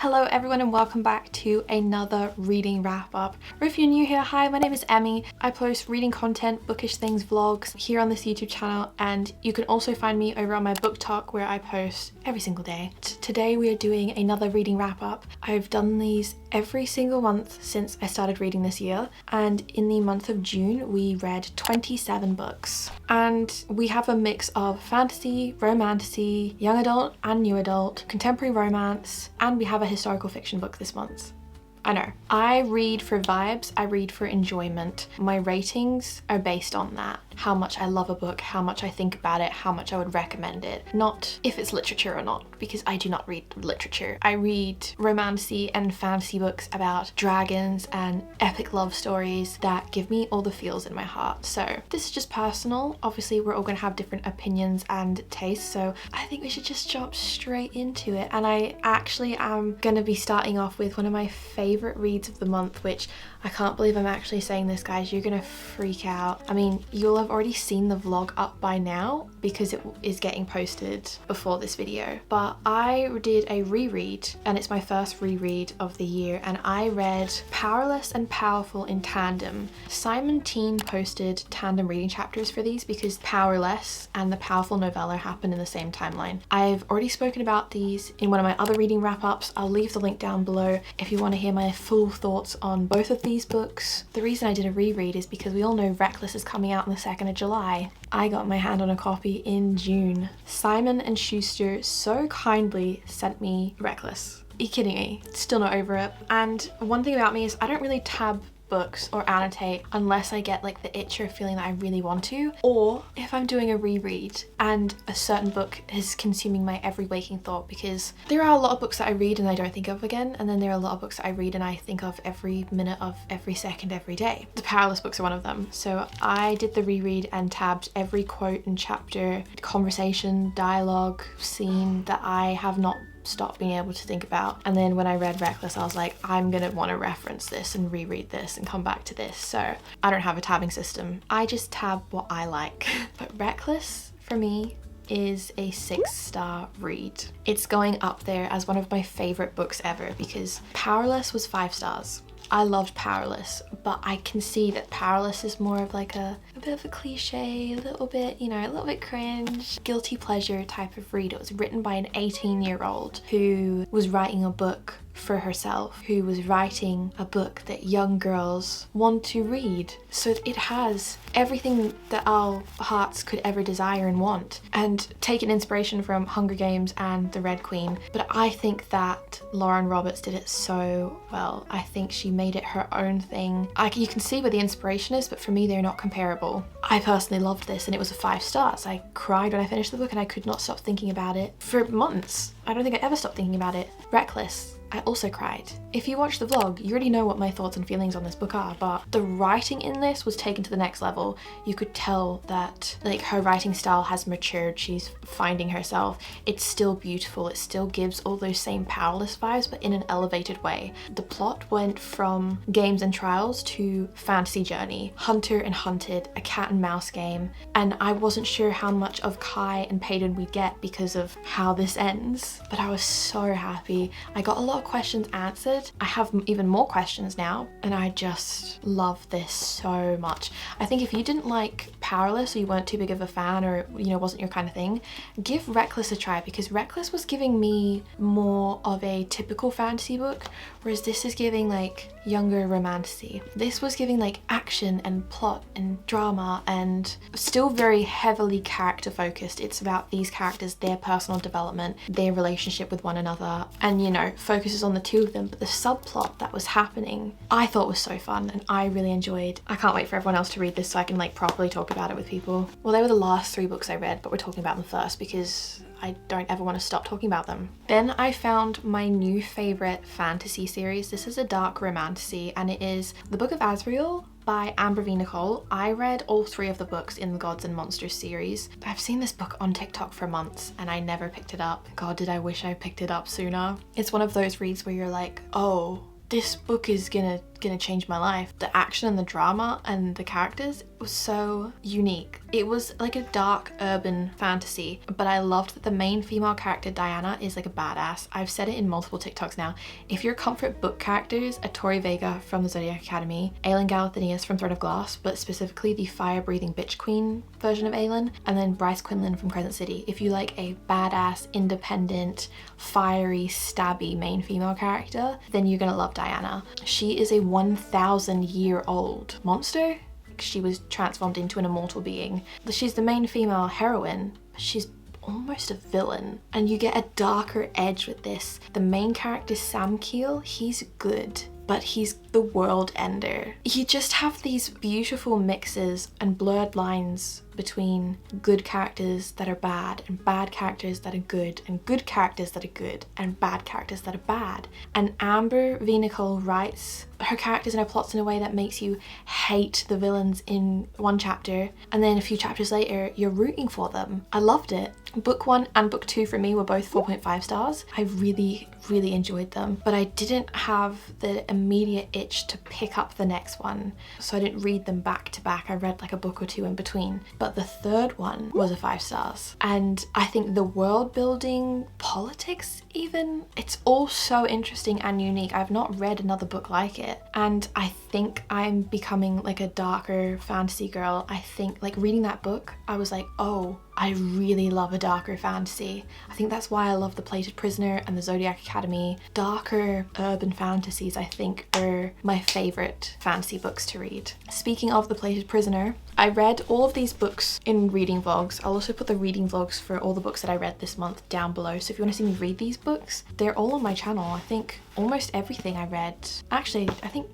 Hello everyone and welcome back to another reading wrap up. Or if you're new here, hi, my name is Emmy. I post reading content, bookish things, vlogs here on this YouTube channel, and you can also find me over on my book talk where I post every single day. Today we are doing another reading wrap up. I've done these every single month since I started reading this year, and in the month of June we read 27 books. And we have a mix of fantasy, romantasy, young adult and new adult, contemporary romance, and we have a historical fiction book this month. I know. I read for vibes, I read for enjoyment. My ratings are based on that. How much I love a book, how much I think about it, how much I would recommend it. Not if it's literature or not, because I do not read literature. I read romantasy and fantasy books about dragons and epic love stories that give me all the feels in my heart. So this is just personal. Obviously we're all gonna have different opinions and tastes, so I think we should just jump straight into it. And I actually am gonna be starting off with one of my favorite reads of the month, which I can't believe I'm actually saying this, guys. You're gonna freak out. I mean, you'll have already seen the vlog up by now because it is getting posted before this video. But I did a reread, and it's my first reread of the year, and I read Powerless and Powerful in tandem. Simon Teen posted tandem reading chapters for these because Powerless and the Powerful novella happen in the same timeline. I've already spoken about these in one of my other reading wrap-ups. I'll leave the link down below if you want to hear my full thoughts on both of these books. The reason I did a reread is because we all know Heartless is coming out on the 2nd of July. I got my hand on a copy in June. Simon & Schuster so kindly sent me Heartless. Are you kidding me? Still not over it. And one thing about me is I don't really tab books or annotate unless I get like the itch or feeling that I really want to, or if I'm doing a reread and a certain book is consuming my every waking thought, because there are a lot of books that I read and I don't think of again, and then there are a lot of books that I read and I think of every minute of every second every day. The Powerless books are one of them. So I did the reread and tabbed every quote and chapter, conversation, dialogue, scene that I have not stopped being able to think about. And then when I read Heartless, I was like, I'm gonna want to reference this and reread this and come back to this. So I don't have a tabbing system. I just tab what I like. But Heartless for me is a 6-star read. It's going up there as one of my favorite books ever because Powerless was 5 stars. I loved Powerless, but I can see that Powerless is more of like a bit of a cliche, a little bit, you know, a little bit cringe, guilty pleasure type of read. It was written by an 18-year-old who was writing a book for herself, who was writing a book that young girls want to read. So it has everything that our hearts could ever desire and want, and taken inspiration from Hunger Games and The Red Queen. But I think that Lauren Roberts did it so well. I think she made it her own thing. You can see where the inspiration is, but for me they're not comparable. I personally loved this and it was a 5 stars. I cried when I finished the book and I could not stop thinking about it for months. I don't think I ever stopped thinking about it. Heartless, I also cried. If you watch the vlog, you already know what my thoughts and feelings on this book are, but the writing in this was taken to the next level. You could tell that like her writing style has matured, she's finding herself. It's still beautiful, it still gives all those same Powerless vibes, but in an elevated way. The plot went from games and trials to fantasy journey, hunter and hunted, a cat and mouse game, and I wasn't sure how much of Kai and Peyton we'd get because of how this ends, but I was so happy. I got a lot of questions answered. I have even more questions now, and I just love this so much. I think if you didn't like Powerless or you weren't too big of a fan, or you know, wasn't your kind of thing, give Heartless a try, because Heartless was giving me more of a typical fantasy book, whereas this is giving like younger romantasy. This was giving like action and plot and drama, and still very heavily character focused. It's about these characters, their personal development, their relationship with one another, and you know, focuses on the two of them. But the subplot that was happening I thought was so fun and I really enjoyed. I can't wait for everyone else to read this so I can like properly talk about it with people. Well, they were the last 3 books I read, but we're talking about them first because I don't ever want to stop talking about them. Then I found my new favorite fantasy series. This is a dark romantasy, and it is The Book of Azrael by Amber V. Nicole. I read all 3 of the books in the Gods and Monsters series. I've seen this book on TikTok for months and I never picked it up. God, did I wish I picked it up sooner. It's one of those reads where you're like, oh, this book is gonna change my life. The action and the drama and the characters was so unique. It was like a dark urban fantasy, but I loved that the main female character, Diana, is like a badass. I've said it in multiple TikToks now. If your comfort book characters are Tori Vega from the Zodiac Academy, Aelin Galathynius from Throne of Glass, but specifically the fire-breathing bitch queen version of Aelin, and then Bryce Quinlan from Crescent City. If you like a badass, independent, fiery, stabby main female character, then you're gonna love Diana. She is a 1,000-year-old monster. She was transformed into an immortal being. She's the main female heroine. She's almost a villain, and you get a darker edge with this. The main character, Sam Keel, he's good, but he's the world ender. You just have these beautiful mixes and blurred lines between good characters that are bad and bad characters that are good and good characters that are good and bad characters that are bad. And Amber V. Nicole writes her characters and her plots in a way that makes you hate the villains in one chapter, and then a few chapters later you're rooting for them. I loved it. Book 1 and book 2 for me were both 4.5 stars. I really enjoyed them, but I didn't have the immediate itch to pick up the next one, so I didn't read them back to back. I read like a book or two in between, but the third one was a 5 stars. And I think the world building, politics even, it's all so interesting and unique. I've not read another book like it, and I think I'm becoming like a darker fantasy girl. I think like reading that book, I was like, oh, I really love a darker fantasy. I think that's why I love The Plated Prisoner and The Zodiac Academy. Darker urban fantasies, I think, are my favorite fantasy books to read. Speaking of The Plated Prisoner, I read all of these books in reading vlogs. I'll also put the reading vlogs for all the books that I read this month down below. So if you want to see me read these books, they're all on my channel. I think almost everything I read, actually, I think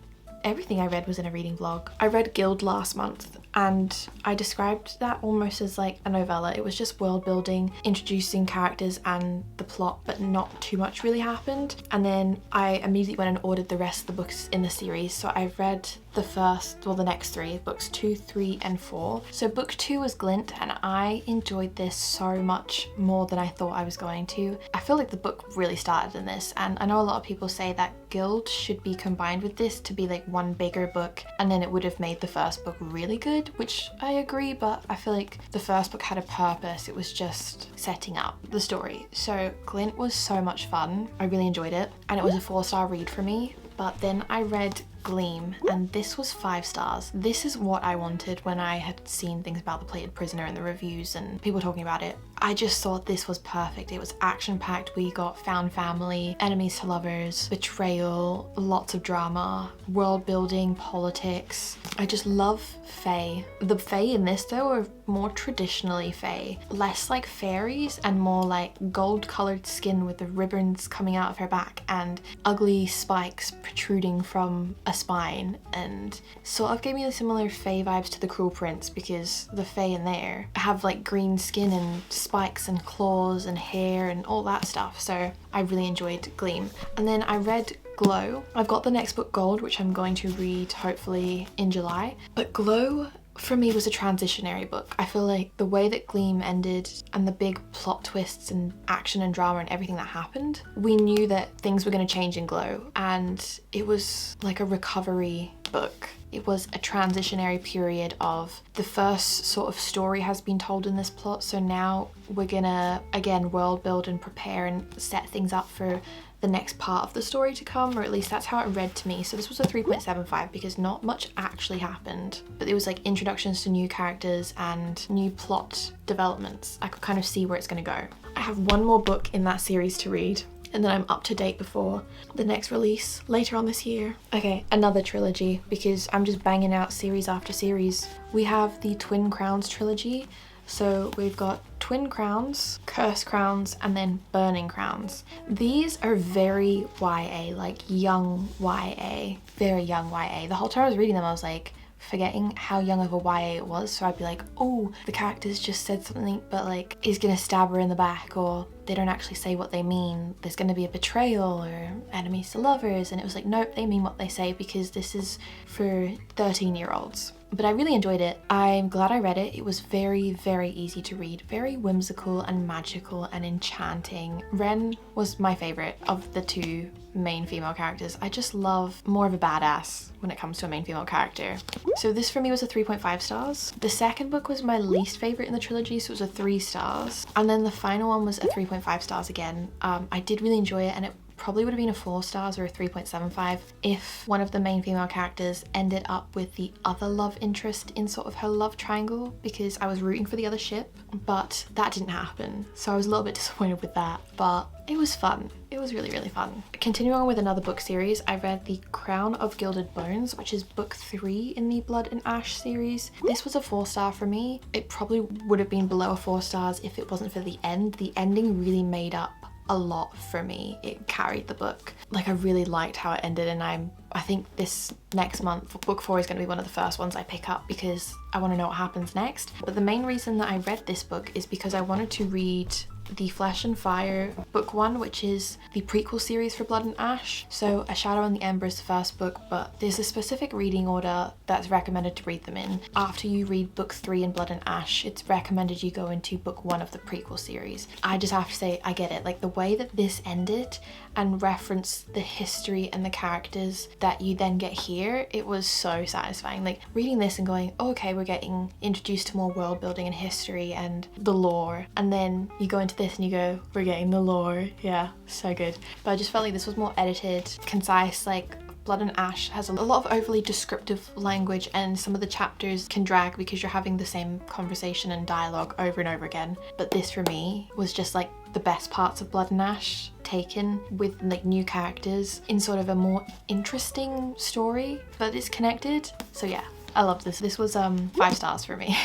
everything I read was in a reading vlog. I read Gilded last month, and I described that almost as like a novella. It was just world building, introducing characters and the plot, but not too much really happened. And then I immediately went and ordered the rest of the books in the series. So I've read the next 3, books 2, 3, and 4. So book 2 was Glint, and I enjoyed this so much more than I thought I was going to. I feel like the book really started in this, and I know a lot of people say that Guild should be combined with this to be like one bigger book, and then it would have made the first book really good, which I agree, but I feel like the first book had a purpose. It was just setting up the story. So Glint was so much fun. I really enjoyed it, and it was a 4-star read for me. But then I read Gleam, and this was 5 stars. This is what I wanted when I had seen things about The Plated Prisoner in the reviews and people talking about it. I just thought this was perfect. It was action-packed. We got found family, enemies to lovers, betrayal, lots of drama, world building, politics. I just love Fae. The Fae in this though are more traditionally Fae. Less like fairies and more like gold-colored skin with the ribbons coming out of her back and ugly spikes protruding from a spine, and sort of gave me the similar Fae vibes to the Cruel Prince, because the Fae in there have like green skin and spikes and claws and hair and all that stuff. So I really enjoyed Gleam. And then I read Glow. I've got the next book, Gold, which I'm going to read hopefully in July. But Glow for me was a transitionary book. I feel like the way that Gleam ended and the big plot twists and action and drama and everything that happened, we knew that things were going to change in Glow, and it was like a recovery book. It was a transitionary period of the first sort of story has been told in this plot, so now we're gonna again world build and prepare and set things up for the next part of the story to come, or at least that's how it read to me. So this was a 3.75 because not much actually happened, but it was like introductions to new characters and new plot developments. I could kind of see where it's gonna go. I have one more book in that series to read, and then I'm up to date before the next release later on this year. Okay, another trilogy, because I'm just banging out series after series. We have the Twin Crowns trilogy. So we've got Twin Crowns, Curse Crowns, and then Burning Crowns. These are very YA, like young YA, very young YA. The whole time I was reading them, I was like, forgetting how young of a YA it was. So I'd be like, oh, the characters just said something, but like he's gonna stab her in the back, or they don't actually say what they mean. There's gonna be a betrayal or enemies to lovers. And it was like, nope, they mean what they say, because this is for 13-year-olds. but I really enjoyed it. I'm glad I read it. It was very, very easy to read, very whimsical and magical and enchanting. Ren was my favorite of the two main female characters. I just love more of a badass when it comes to a main female character. So this for me was a 3.5 stars. The second book was my least favorite in the trilogy, so it was a 3 stars. And then the final one was a 3.5 stars again. I did really enjoy it, and it probably would have been a 4 stars or a 3.75 if one of the main female characters ended up with the other love interest in sort of her love triangle, because I was rooting for the other ship, but that didn't happen. So I was a little bit disappointed with that, but it was fun. It was really, really fun. Continuing on with another book series, I read The Crown of Gilded Bones, which is book 3 in the Blood and Ash series. This was a 4 star for me. It probably would have been below a 4 stars if it wasn't for the end. The ending really made up a lot for me. It carried the book. Like, I really liked how it ended, and I think this next month book 4 is going to be one of the first ones I pick up because I want to know what happens next. But the main reason that I read this book is because I wanted to read the Flesh and Fire book 1, which is the prequel series for Blood and Ash. So A Shadow and the Ember is the first book, but there's a specific reading order that's recommended to read them in. After you read book 3 in Blood and Ash, it's recommended you go into book 1 of the prequel series. I just have to say, I get it. Like, the way that this ended and referenced the history and the characters that you then get here, it was so satisfying. Like, reading this and going, oh, okay, we're getting introduced to more world building and history and the lore, and then you go into this and you go, we're getting the lore. Yeah, so good. But I just felt like this was more edited, concise. Like, Blood and Ash has a lot of overly descriptive language, and some of the chapters can drag because you're having the same conversation and dialogue over and over again. But this for me was just like the best parts of Blood and Ash taken with like new characters in sort of a more interesting story, but it's connected. So yeah, I love this. This was 5 stars for me.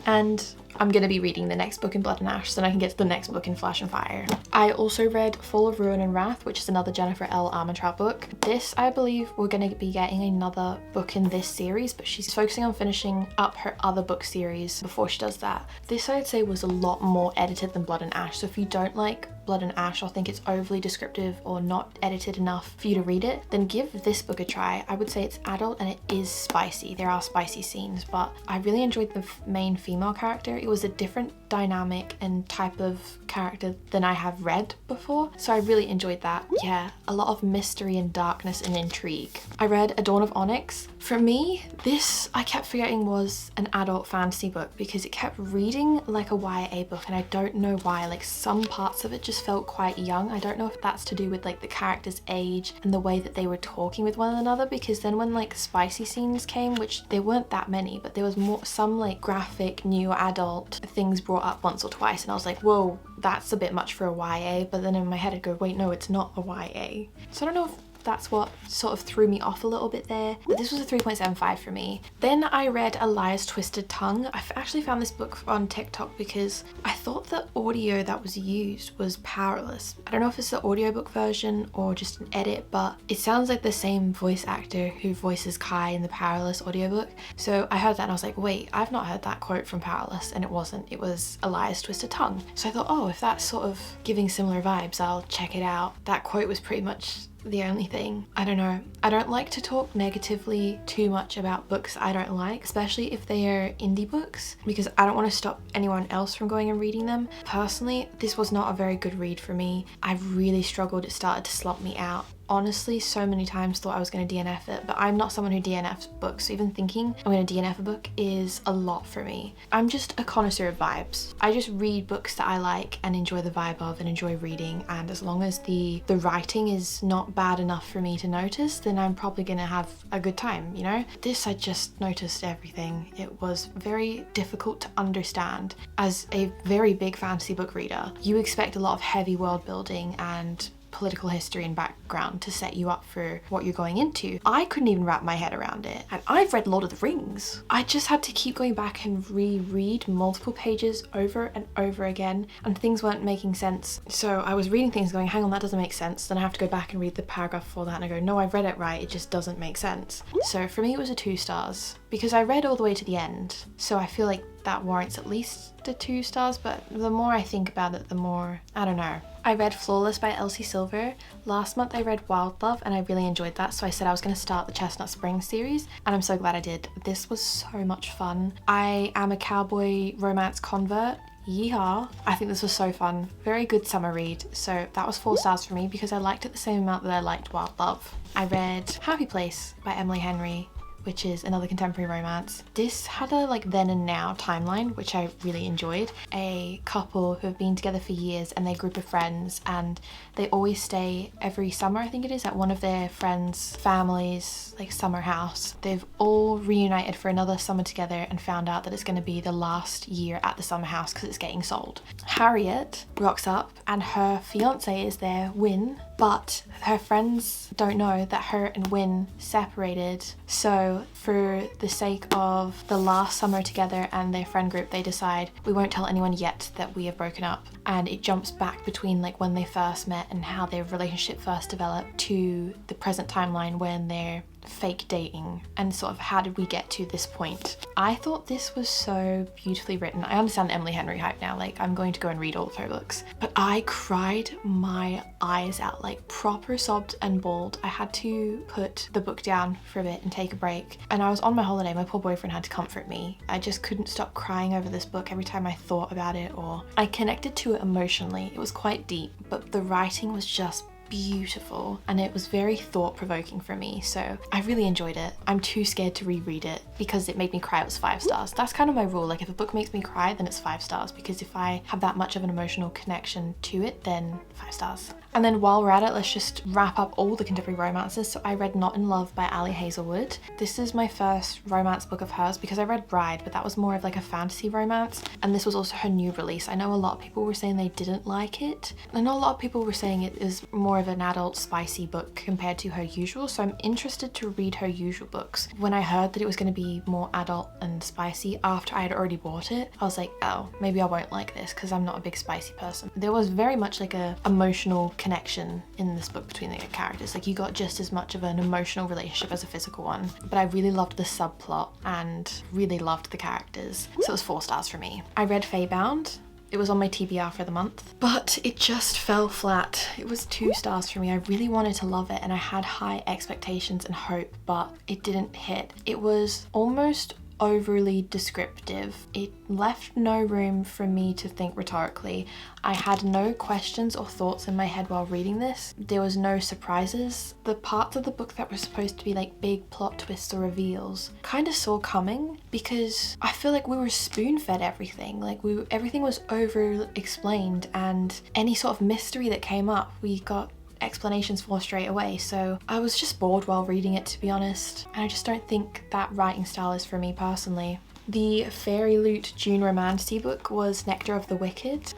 And I'm gonna be reading the next book in Blood and Ash so then I can get to the next book in Flesh and Fire. I also read Fall of Ruin and Wrath, which is another Jennifer L. Armentrout book. This, I believe, we're gonna be getting another book in this series, but she's focusing on finishing up her other book series before she does that. This, I'd say, was a lot more edited than Blood and Ash, so if you don't like Blood and Ash or think it's overly descriptive or not edited enough for you to read it, then give this book a try. I would say it's adult and it is spicy. There are spicy scenes, but I really enjoyed the main female character. It was a different dynamic and type of character than I have read before, so I really enjoyed that. Yeah, a lot of mystery and darkness and intrigue. I read A Dawn of Onyx. For me, this, I kept forgetting, was an adult fantasy book because it kept reading like a YA book, and I don't know why. Like, some parts of it just felt quite young. I don't know if that's to do with like the character's age and the way that they were talking with one another, because then when like spicy scenes came, which there weren't that many, but there was some like graphic new adult things brought up once or twice, and I was like, whoa, that's a bit much for a YA. But then in my head I'd go, wait, no, it's not a YA. So I don't know if that's what sort of threw me off a little bit there, but this was a 3.75 for me. Then I read A Liar's Twisted Tongue. I actually found this book on TikTok because I thought the audio that was used was Powerless. I don't know if it's the audiobook version or just an edit, but it sounds like the same voice actor who voices Kai in the Powerless audiobook. So I heard that and I was like, wait, I've not heard that quote from Powerless, and it wasn't. It was A Liar's Twisted Tongue. So I thought, oh, if that's sort of giving similar vibes, I'll check it out. That quote was pretty much the only thing. I don't know. I don't like to talk negatively too much about books I don't like, especially if they are indie books, because I don't want to stop anyone else from going and reading them. Personally, this was not a very good read for me. I really struggled. It started to slump me out. Honestly, so many times thought I was going to DNF it, but I'm not someone who DNFs books, so even thinking I'm going to DNF a book is a lot for me. I'm just a connoisseur of vibes. I just read books that I like and enjoy the vibe of and enjoy reading, and as long as the writing is not bad enough for me to notice, then I'm probably going to have a good time, you know? This, I just noticed everything. It was very difficult to understand. As a very big fantasy book reader, you expect a lot of heavy world building and political history and background to set you up for what you're going into. I couldn't even wrap my head around it. And I've read Lord of the Rings. I just had to keep going back and reread multiple pages over and over again, and things weren't making sense. So I was reading things going, hang on, that doesn't make sense. Then I have to go back and read the paragraph before that and I go, no, I've read it right, it just doesn't make sense. So for me it was a 2 stars because I read all the way to the end. So I feel like that warrants at least a 2 stars, but the more I think about it, the more, I don't know. I read Flawless by Elsie Silver. Last month I read Wild Love and I really enjoyed that, so I said I was going to start the Chestnut Springs series, and I'm so glad I did. This was so much fun. I am a cowboy romance convert. Yeehaw. I think this was so fun. Very good summer read, so that was 4 stars for me because I liked it the same amount that I liked Wild Love. I read Happy Place by Emily Henry, which is another contemporary romance. This had a like then and now timeline, which I really enjoyed. A couple who have been together for years and they're a group of friends, and they always stay every summer, I think it is, at one of their friends' families' like summer house. They've all reunited for another summer together and found out that it's going to be the last year at the summer house because it's getting sold. Harriet rocks up and her fiance is there, Win, but her friends don't know that her and Win separated. So for the sake of the last summer together and their friend group, they decide we won't tell anyone yet that we have broken up. And it jumps back between like when they first met and how their relationship first developed to the present timeline when they're fake dating, and sort of how did we get to this point. I thought this was so beautifully written. I understand the Emily Henry hype now, like I'm going to go and read all of her books, but I cried my eyes out, like proper sobbed and bawled. I had to put the book down for a bit and take a break, and I was on my holiday. My poor boyfriend had to comfort me. I just couldn't stop crying over this book every time I thought about it, or I connected to it emotionally. It was quite deep, but the writing was just beautiful and it was very thought-provoking for me, so I really enjoyed it. I'm too scared to reread it because it made me cry. It was 5 stars. That's kind of my rule, like if a book makes me cry then it's 5 stars, because if I have that much of an emotional connection to it then 5 stars. And then while we're at it, let's just wrap up all the contemporary romances. So I read Not in Love by Ali Hazelwood. This is my first romance book of hers because I read Bride, but that was more of like a fantasy romance, and this was also her new release. I know a lot of people were saying they didn't like it. I know a lot of people were saying it is more of an adult spicy book compared to her usual, so I'm interested to read her usual books. When I heard that it was going to be more adult and spicy after I had already bought it, I was like, oh, maybe I won't like this because I'm not a big spicy person. There was very much like a emotional connection in this book between the characters. Like you got just as much of an emotional relationship as a physical one, but I really loved the subplot and really loved the characters, so it was 4 stars for me. I read Faebound. It was on my TBR for the month, but it just fell flat. It was 2 stars for me. I really wanted to love it and I had high expectations and hope, but it didn't hit. It was almost overly descriptive. It left no room for me to think rhetorically. I had no questions or thoughts in my head while reading this. There was no surprises. The parts of the book that were supposed to be like big plot twists or reveals kind of saw coming, because I feel like we were spoon-fed everything. Like everything was over explained, and any sort of mystery that came up we got explanations for straight away, so I was just bored while reading it, to be honest, and I just don't think that writing style is for me personally. The Fairy Loot June romancy book was Nectar of the Wicked.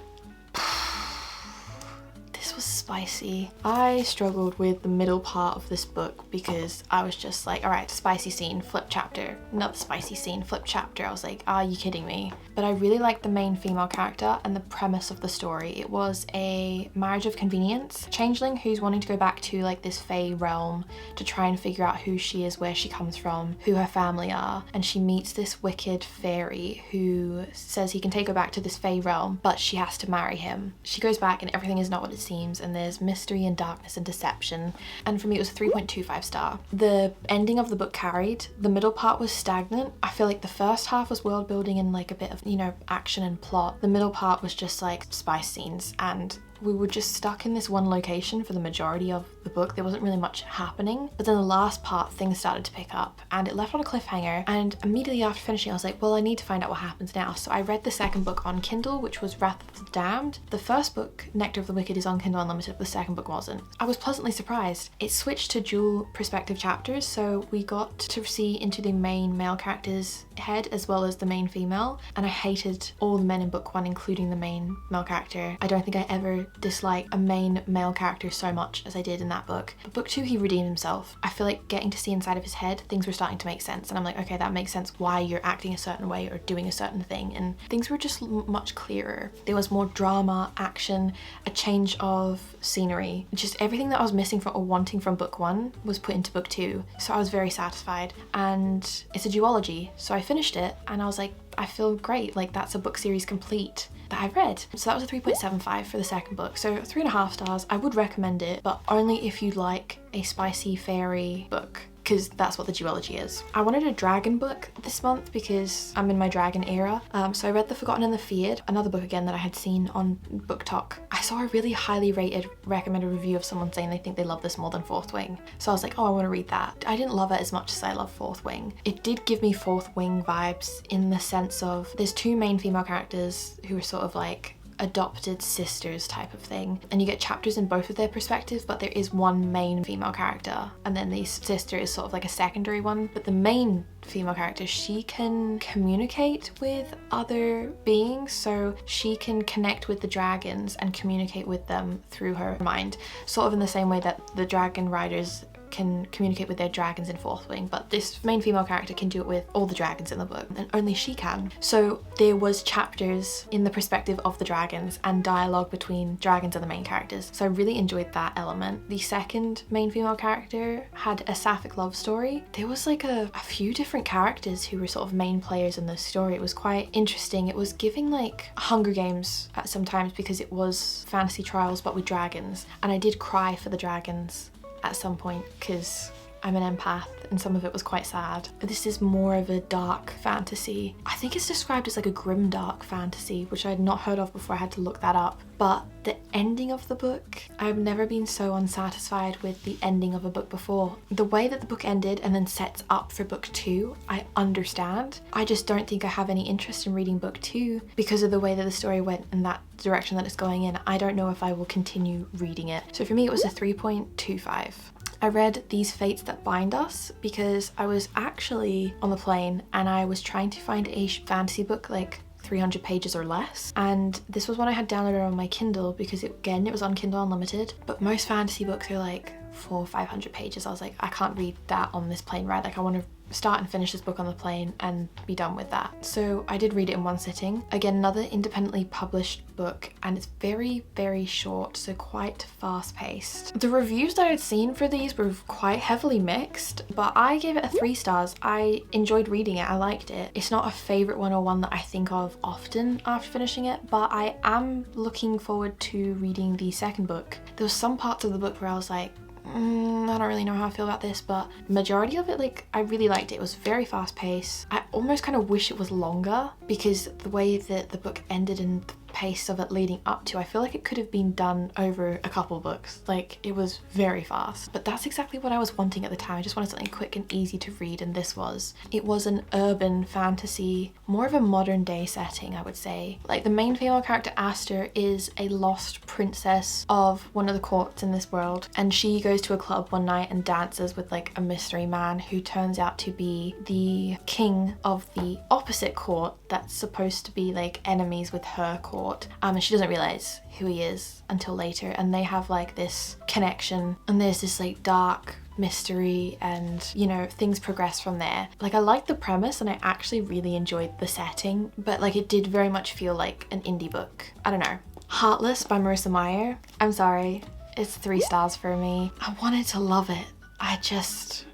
This was spicy. I struggled with the middle part of this book because I was just like, all right, spicy scene, flip chapter, another spicy scene, flip chapter. I was like, are you kidding me? But I really liked the main female character and the premise of the story. It was a marriage of convenience. Changeling who's wanting to go back to like this Fae realm to try and figure out who she is, where she comes from, who her family are, and she meets this wicked fairy who says he can take her back to this Fae realm, but she has to marry him. She goes back and everything is not what it seems, and there's mystery and darkness and deception, and for me it was a 3.25 star. The ending of the book carried. The middle part was stagnant. I feel like the first half was world building and like a bit of, you know, action and plot. The middle part was just like spice scenes, and we were just stuck in this one location for the majority of the book. There wasn't really much happening, but then the last part things started to pick up and it left on a cliffhanger, and immediately after finishing I was like, well, I need to find out what happens now. So I read the second book on Kindle, which was Wrath of the Damned. The first book, Nectar of the Wicked, is on Kindle Unlimited, but the second book wasn't. I was pleasantly surprised. It switched to dual perspective chapters, so we got to see into the main male character's head as well as the main female, and I hated all the men in book 1, including the main male character. I don't think I ever disliked a main male character so much as I did in that book. But book 2 he redeemed himself. I feel like getting to see inside of his head, things were starting to make sense, and I'm like, okay, that makes sense why you're acting a certain way or doing a certain thing, and things were just much clearer. There was more drama, action, a change of scenery. Just everything that I was missing from or wanting from book 1 was put into book 2, so I was very satisfied. And it's a duology, so I finished it and I was like, I feel great, like that's a book series complete. that I've read. So that was a 3.75 for the second book. So 3.5 stars. I would recommend it, but only if you like a spicy fairy book, because that's what the duology is. I wanted a dragon book this month because I'm in my dragon era. So I read The Forgotten and the Feared, another book again that I had seen on Book Talk. I saw a really highly rated recommended review of someone saying they think they love this more than Fourth Wing. So I was like, oh, I want to read that. I didn't love it as much as I love Fourth Wing. It did give me Fourth Wing vibes in the sense of there's two main female characters who are sort of like adopted sisters type of thing, and you get chapters in both of their perspectives, but there is one main female character and then the sister is sort of like a secondary one. But the main female character, she can communicate with other beings, so she can connect with the dragons and communicate with them through her mind, sort of in the same way that the dragon riders can communicate with their dragons in Fourth Wing, but this main female character can do it with all the dragons in the book, and only she can. So there was chapters in the perspective of the dragons and dialogue between dragons and the main characters, so I really enjoyed that element. The second main female character had a sapphic love story. There was like a few different characters who were sort of main players in this story. It was quite interesting. It was giving like Hunger Games at some times because it was fantasy trials but with dragons, and I did cry for the dragons at some point because I'm an empath and some of it was quite sad. But this is more of a dark fantasy. I think it's described as like a grim dark fantasy, which I had not heard of before. I had to look that up. But the ending of the book, I've never been so unsatisfied with the ending of a book before. The way that the book ended and then sets up for book 2, I understand. I just don't think I have any interest in reading book 2 because of the way that the story went and that direction that it's going in. I don't know if I will continue reading it. So for me, it was a 3.25. I read These Fates That Bind Us because I was actually on the plane and I was trying to find a fantasy book like 300 pages or less, and this was one I had downloaded on my Kindle because it was on Kindle Unlimited, but most fantasy books are like 400 or 500 pages. I was like, I can't read that on this plane ride. Like I want to start and finish this book on the plane and be done with that. So I did read it in one sitting. Again, another independently published book, and it's very, very short, so quite fast paced. The reviews that I'd seen for these were quite heavily mixed, but I gave it a 3 stars. I enjoyed reading it. I liked it. It's not a favorite one or one that I think of often after finishing it, but I am looking forward to reading the second book. There was some parts of the book where I was like, I don't really know how I feel about this, but majority of it, like, I really liked it. It was very fast paced. I almost kind of wish it was longer because the way that the book ended and the pace of it leading up to, I feel like it could have been done over a couple books. Like, it was very fast, but that's exactly what I was wanting at the time. I just wanted something quick and easy to read, and this was. It was an urban fantasy, more of a modern day setting, I would say. Like, the main female character, Aster, is a lost princess of one of the courts in this world, and she goes to a club one night and dances with like a mystery man who turns out to be the king of the opposite court that's supposed to be like enemies with her court, and she doesn't realize who he is until later, and they have like this connection, and there's this like dark mystery, and you know, things progress from there. Like, I liked the premise and I actually really enjoyed the setting, but like it did very much feel like an indie book. I don't know. Heartless by Marissa Meyer. I'm sorry, it's 3 stars for me. I wanted to love it. I just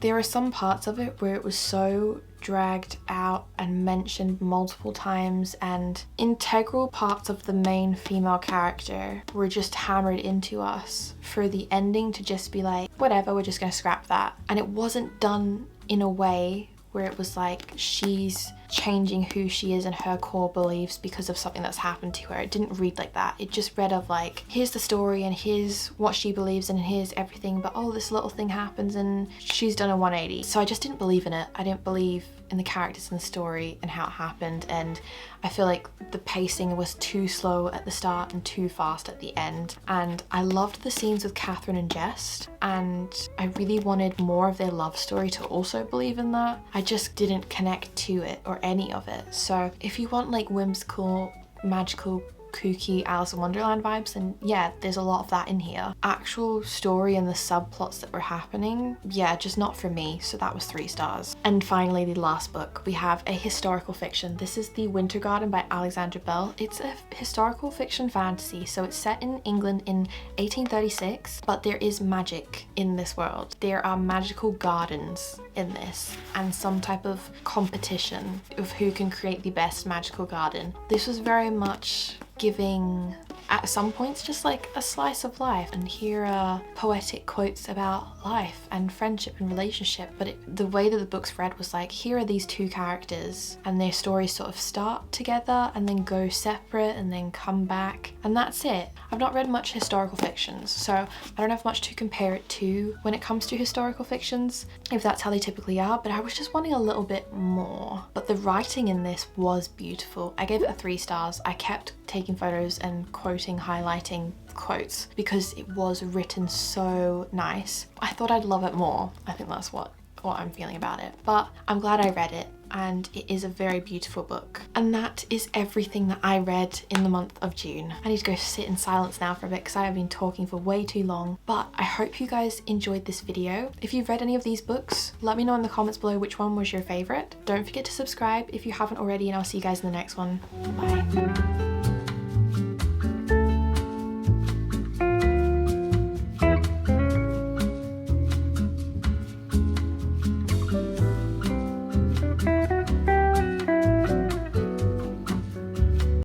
there are some parts of it where it was so dragged out and mentioned multiple times, and integral parts of the main female character were just hammered into us for the ending to just be like, whatever, we're just gonna scrap that. And it wasn't done in a way where it was like she's changing who she is and her core beliefs because of something that's happened to her. It didn't read like that. It just read of like, here's the story and here's what she believes and here's everything, but oh, this little thing happens and she's done a 180. So I just didn't believe in it. I didn't believe in the characters and the story and how it happened, and I feel like the pacing was too slow at the start and too fast at the end. And I loved the scenes with Catherine and Jest, and I really wanted more of their love story to also believe in that. I just didn't connect to it or any of it. So if you want like whimsical, magical kooky Alice in Wonderland vibes, and yeah, there's a lot of that in here. Actual story and the subplots that were happening, yeah, just not for me, so that was 3 stars. And finally, the last book, we have a historical fiction. This is The Winter Garden by Alexandra Bell. It's a historical fiction fantasy, so it's set in England in 1836, but there is magic in this world. There are magical gardens in this, and some type of competition of who can create the best magical garden. This was very much giving, at some points, just like a slice of life, and here are poetic quotes about life and friendship and relationship, but the way that the book's read was like, here are these 2 characters and their stories sort of start together and then go separate and then come back, and that's it. I've not read much historical fictions, so I don't have much to compare it to when it comes to historical fictions, if that's how they typically are, but I was just wanting a little bit more. But the writing in this was beautiful. I gave it a 3 stars. I kept taking photos and quoting, highlighting quotes because it was written so nice. I thought I'd love it more. I think that's what I'm feeling about it, but I'm glad I read it, and it is a very beautiful book. And that is everything that I read in the month of June. I need to go sit in silence now for a bit because I have been talking for way too long, but I hope you guys enjoyed this video. If you've read any of these books, let me know in the comments below which one was your favorite. Don't forget to subscribe if you haven't already, and I'll see you guys in the next one. Bye.